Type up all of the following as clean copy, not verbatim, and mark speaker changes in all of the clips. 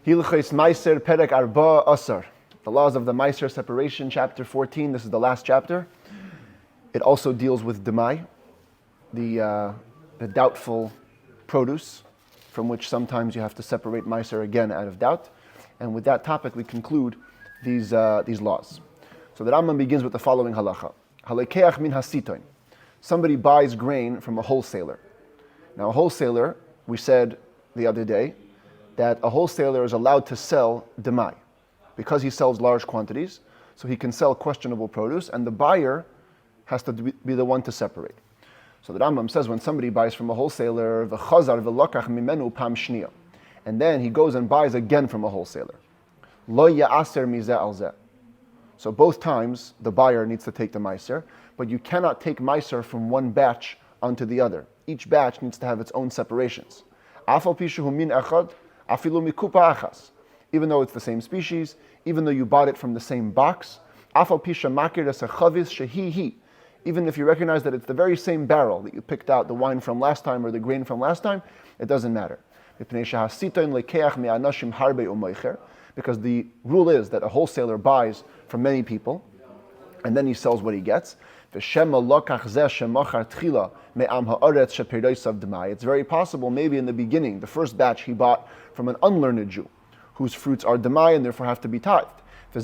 Speaker 1: Hilchos Maaser Perek Arba Asar. The laws of the Maaser separation, chapter 14. This is the last chapter. It also deals with demai, the doubtful produce, from which sometimes you have to separate Maaser again out of doubt. And with that topic, we conclude these laws. So the Rambam begins with the following halacha: Halekeach min hasitoin. Somebody buys grain from a wholesaler. Now, a wholesaler, we said the other day, that a wholesaler is allowed to sell demai because he sells large quantities, so he can sell questionable produce, and the buyer has to be the one to separate. So the Rambam says when somebody buys from a wholesaler, v'chazar v'lokach mimenu pam shniya, and then he goes and buys again from a wholesaler, lo ya'aser mizeh al zeh. So both times the buyer needs to take the Maaser, but you cannot take Maaser from one batch onto the other. Each batch needs to have its own separations. Afal pishu min echad, afilu mikupa achas. Even though it's the same species, even though you bought it from the same box, afal pisha makir es chavis shehi. Even if you recognize that it's the very same barrel that you picked out the wine from last time or the grain from last time, it doesn't matter. Because the rule is that a wholesaler buys from many people, and then he sells what he gets. It's very possible, maybe in the beginning, the first batch he bought from an unlearned Jew, whose fruits are demai and therefore have to be tithed. And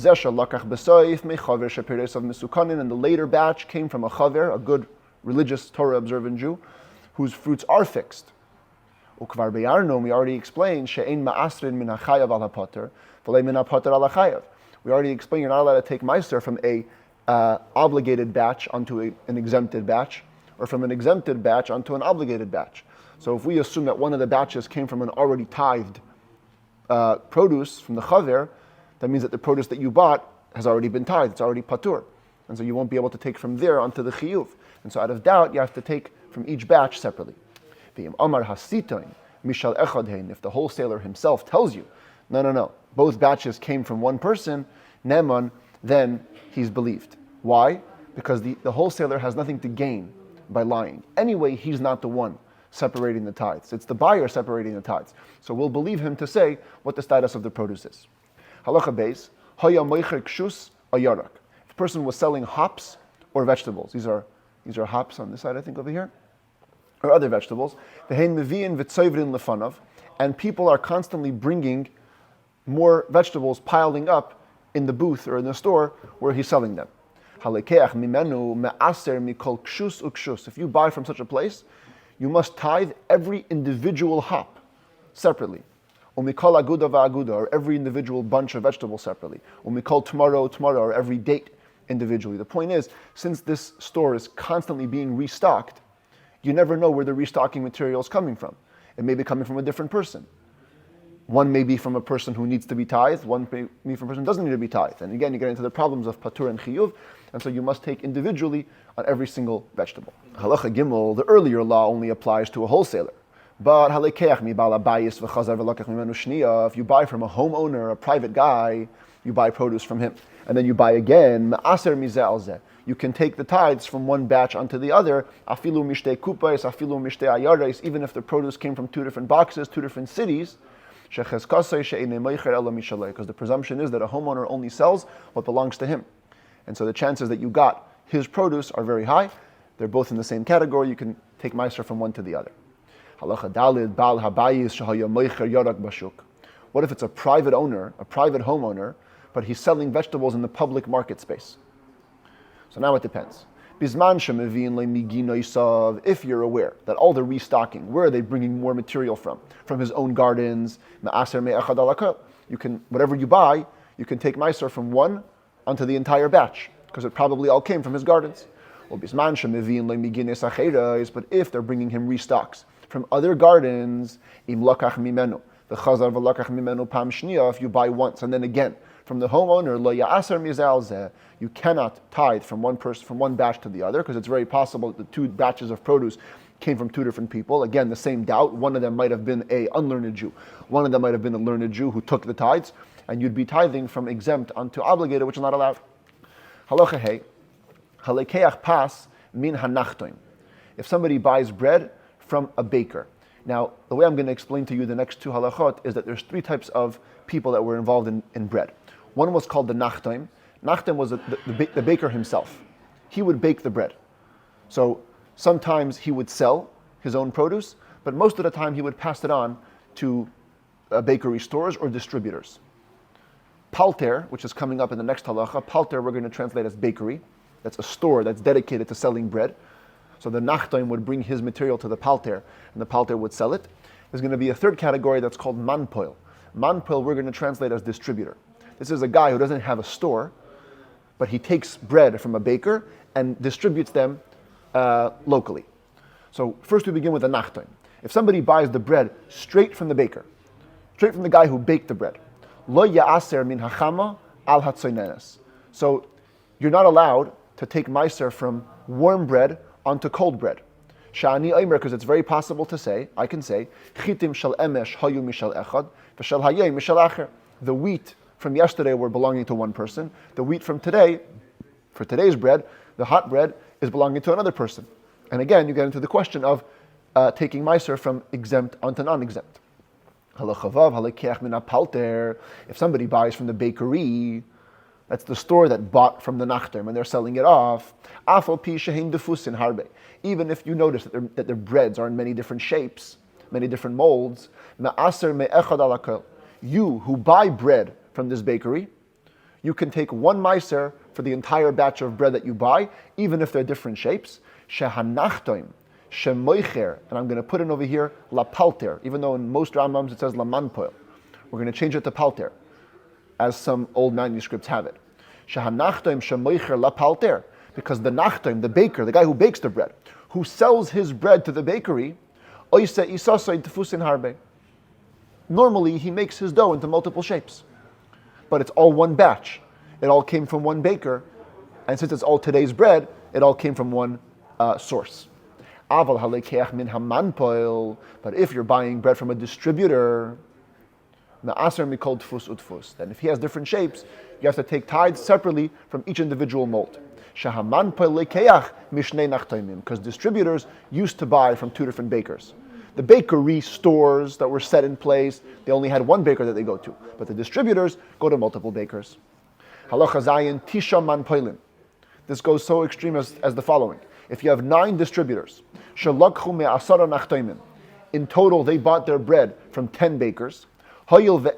Speaker 1: the later batch came from a chaver, a good religious Torah observant Jew, whose fruits are fixed. We already explained we already explained you're not allowed to take Maaser from a obligated batch onto an exempted batch, or from an exempted batch onto an obligated batch. So if we assume that one of the batches came from an already tithed produce from the chaver, that means that the produce that you bought has already been tithed, it's already patur. And so you won't be able to take from there onto the chiyuv. And so out of doubt, you have to take from each batch separately. If the wholesaler himself tells you, no, both batches came from one person, Neman, then he's believed. Why? Because the wholesaler has nothing to gain by lying. Anyway, he's not the one separating the tithes. It's the buyer separating the tithes. So we'll believe him to say what the status of the produce is. Halacha beis, haya moicher kshus ayarak. If a person was selling hops or vegetables, these are hops on this side, I think, over here, or other vegetables, and people are constantly bringing more vegetables piling up in the booth or in the store where he's selling them. If you buy from such a place, you must tithe every individual hop separately, or every individual bunch of vegetables separately, tomorrow, or every date individually. The point is, since this store is constantly being restocked, you never know where the restocking material is coming from. It may be coming from a different person. One may be from a person who needs to be tithed, one may be from a person who doesn't need to be tithed. And again, you get into the problems of patur and chiyuv, and so you must take individually on every single vegetable. Halacha gimel, the earlier law only applies to a wholesaler. But if you buy from a homeowner, a private guy, you buy produce from him, and then you buy again, Maaser mizeh al zeh. You can take the tithes from one batch onto the other, afilu mishtei kupais, afilu mishtei ayarais, even if the produce came from two different boxes, two different cities, because the presumption is that a homeowner only sells what belongs to him. And so the chances that you got his produce are very high. They're both in the same category. You can take Maaser from one to the other. What if it's a private owner, a private homeowner, but he's selling vegetables in the public market space? So now it depends. If you're aware that all the restocking, where are they bringing more material from? From his own gardens. You can, whatever you buy, you can take Maaser from one onto the entire batch, because it probably all came from his gardens. But if they're bringing him restocks from other gardens, if you buy once and then again, from the homeowner, you cannot tithe from one person, from one batch to the other, because it's very possible that the two batches of produce came from two different people. Again, the same doubt. One of them might have been an unlearned Jew. One of them might have been a learned Jew who took the tithes, and you'd be tithing from exempt onto obligated, which is not allowed. Halacha hey, halekeach pas min hanachtoim. If somebody buys bread from a baker, Now, the way I'm going to explain to you the next two halachot is that there's three types of people that were involved in bread. One was called the nachtoim. Nachtoim was the baker himself. He would bake the bread. So sometimes he would sell his own produce, but most of the time he would pass it on to bakery stores or distributors. Palter, which is coming up in the next halacha, palter we're going to translate as bakery. That's a store that's dedicated to selling bread. So the nachtoim would bring his material to the palter, and the palter would sell it. There's going to be a third category that's called manpoil. Manpoil we're going to translate as distributor. This is a guy who doesn't have a store, but he takes bread from a baker and distributes them locally. So first we begin with the nachtoim. If somebody buys the bread straight from the baker, straight from the guy who baked the bread, lo ya'aser min hachama al hatzoinenes. So you're not allowed to take maaser from warm bread onto cold bread. Sha'ani omer, because it's very possible to say, I can say, chitim shel emesh hayu mishal echad, v'shel hayem mishal acher. The wheat from yesterday were belonging to one person. The wheat from today, for today's bread, the hot bread, is belonging to another person. And again, you get into the question of taking maaser from exempt onto non-exempt. If somebody buys from the bakery, that's the store that bought from the nachtoim and they're selling it off. Even if you notice that their breads are in many different shapes, many different molds, you who buy bread from this bakery, you can take one maaser for the entire batch of bread that you buy, even if they're different shapes. Shehanachtoim, shemoicher, and I'm going to put in over here la palter, even though in most Rambams it says la manpoil. We're going to change it to palter, as some old manuscripts have it. Shehanachtoim shemoicher la palter, because the nachtoim, the baker, the guy who bakes the bread, who sells his bread to the bakery, oise isasoy tefusin harbe. Normally he makes his dough into multiple shapes, but it's all one batch. It all came from one baker, and since it's all today's bread, it all came from one source. But if you're buying bread from a distributor, then if he has different shapes, you have to take tithes separately from each individual mold. Because distributors used to buy from two different bakers. The bakery stores that were set in place, they only had one baker that they go to. But the distributors go to multiple bakers. Halacha zayin tisha manpoilim. This goes so extreme as the following. If you have 9 distributors, in total they bought their bread from 10 bakers. Since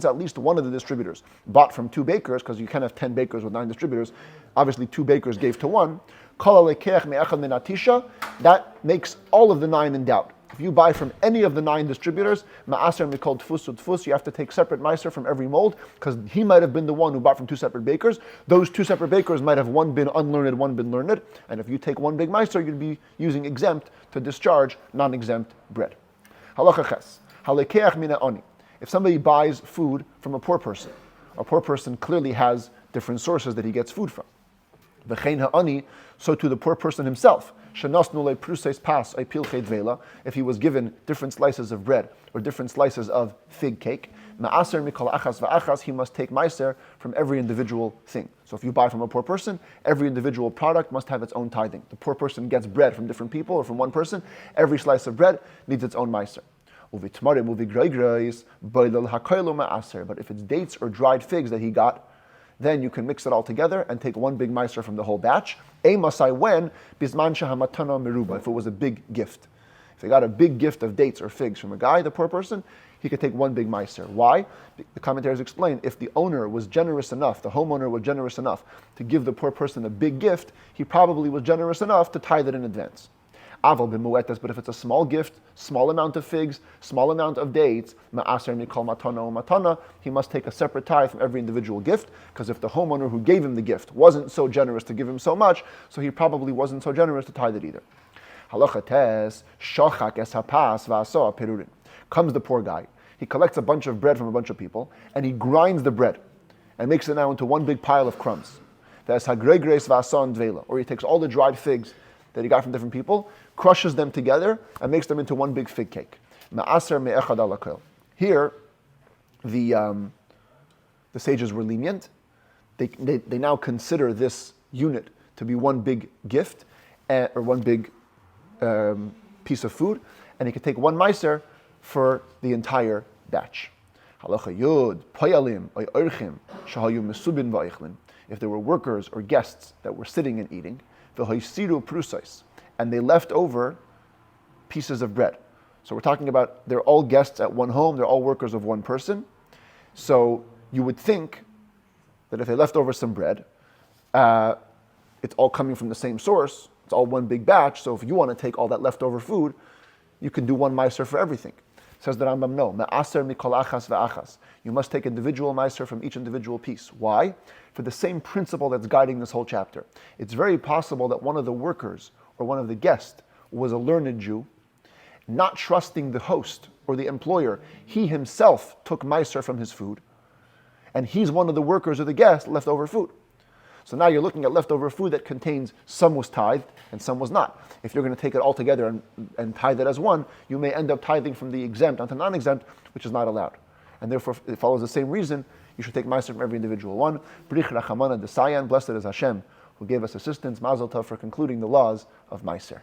Speaker 1: at least one of the distributors bought from 2 bakers, because you can't have 10 bakers with 9 distributors, obviously 2 bakers gave to one, that makes all of the 9 in doubt. If you buy from any of the 9 distributors, Maaser mikol tfus utfus, you have to take separate maaser from every mold, because he might have been the one who bought from 2 separate bakers. Those 2 separate bakers might have one been unlearned, one been learned, and if you take one big maaser, you'd be using exempt to discharge non-exempt bread. Halacha ches. Halekeach mina oni. If somebody buys food from a poor person clearly has different sources that he gets food from. V'chein ha'ani, so to the poor person himself. If he was given different slices of bread or different slices of fig cake, he must take maaser from every individual thing. So if you buy from a poor person, every individual product must have its own tithing. The poor person gets bread from different people or from one person. Every slice of bread needs its own maaser. But if it's dates or dried figs that he got, then you can mix it all together and take one big maaser from the whole batch. When if it was a big gift. If he got a big gift of dates or figs from a guy, the poor person, he could take one big maaser. Why? The commentators explain, if the owner was generous enough, the homeowner was generous enough to give the poor person a big gift, he probably was generous enough to tithe it in advance. But if it's a small gift, small amount of figs, small amount of dates, he must take a separate tithe from every individual gift, because if the homeowner who gave him the gift wasn't so generous to give him so much, so he probably wasn't so generous to tithe it either. Comes the poor guy, he collects a bunch of bread from a bunch of people, and he grinds the bread, and makes it now into one big pile of crumbs. Or he takes all the dried figs that he got from different people, crushes them together, and makes them into one big fig cake. Here, the sages were lenient. They now consider this unit to be one big gift, or one big piece of food, and he could take one Maaser for the entire batch. Halacha Yud, Payalim, or Orchim, Shahayu Mesubin Va'ichlin. If there were workers or guests that were sitting and eating, V'hoisiru Prusais, and they left over pieces of bread. So we're talking about they're all guests at one home, they're all workers of one person. So you would think that if they left over some bread, it's all coming from the same source, it's all one big batch, so if you want to take all that leftover food, you can do one Maaser for everything. Says the Rambam, no. Maaser mikol achas ve'achas. You must take individual Maaser from each individual piece. Why? For the same principle that's guiding this whole chapter. It's very possible that one of the workers or one of the guests was a learned Jew, not trusting the host or the employer. He himself took Maaser from his food, and he's one of the workers or the guests leftover food. So now you're looking at leftover food that contains some was tithed and some was not. If you're going to take it all together and tithe it as one, you may end up tithing from the exempt onto non-exempt, which is not allowed. And therefore, it follows the same reason, you should take Maaser from every individual one. Brich Rachamana Desayan, blessed is Hashem, who gave us assistance, Mazel Tov, for concluding the laws of Maaser.